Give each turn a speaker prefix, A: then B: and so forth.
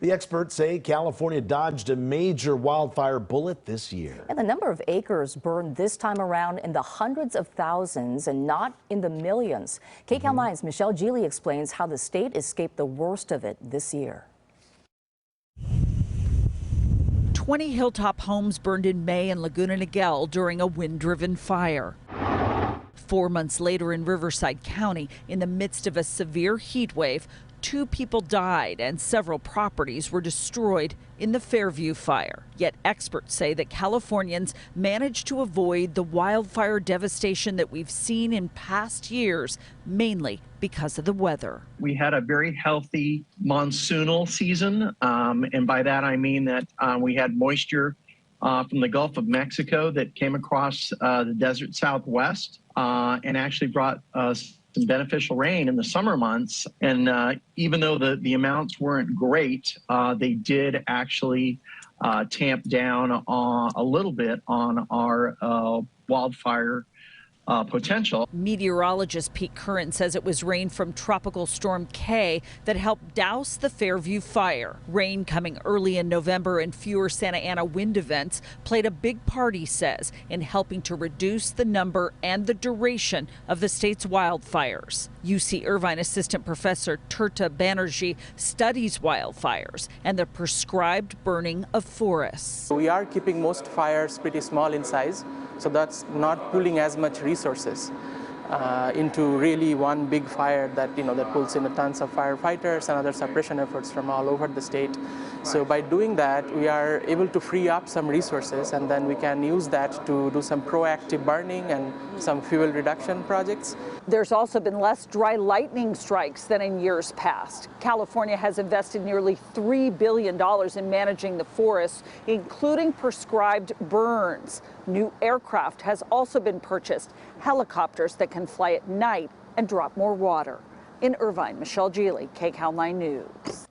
A: The experts say California dodged a major wildfire bullet this year.
B: And the number of acres burned this time around in the hundreds of thousands and not in the millions. KCAL 9's Michele Gile explains how the state escaped the worst of it this year.
C: 20 hilltop homes burned in May in Laguna Niguel during a wind-driven fire. 4 months later in Riverside County, in the midst of a severe heat wave, 2 people died and several properties were destroyed in the Fairview fire. Yet experts say that Californians managed to avoid the wildfire devastation that we've seen in past years, mainly because of the weather.
D: We had a very healthy monsoonal season, and by that I mean that we had moisture from the Gulf of Mexico that came across the desert Southwest and actually brought some beneficial rain in the summer months. And even though the amounts weren't great, they did actually tamp down a little bit on our wildfire potential.
C: Meteorologist Pete Curran says it was rain from Tropical Storm K that helped douse the Fairview fire. Rain coming early in November and fewer Santa Ana wind events played a big part, he says, in helping to reduce the number and the duration of the state's wildfires. UC Irvine assistant professor Tirtha Banerjee studies wildfires and the prescribed burning of forests.
E: We are keeping most fires pretty small in size, so that's not pulling as much resources into really one big fire that that pulls in tons of firefighters and other suppression efforts from all over the state. So by doing that, we are able to free up some resources, and then we can use that to do some proactive burning and some fuel reduction projects.
F: There's also been less dry lightning strikes than in years past. California has invested nearly $3 billion in managing the forests, including prescribed burns. New aircraft has also been purchased, helicopters that can fly at night and drop more water. In Irvine, Michele Gile, KCAL 9 News.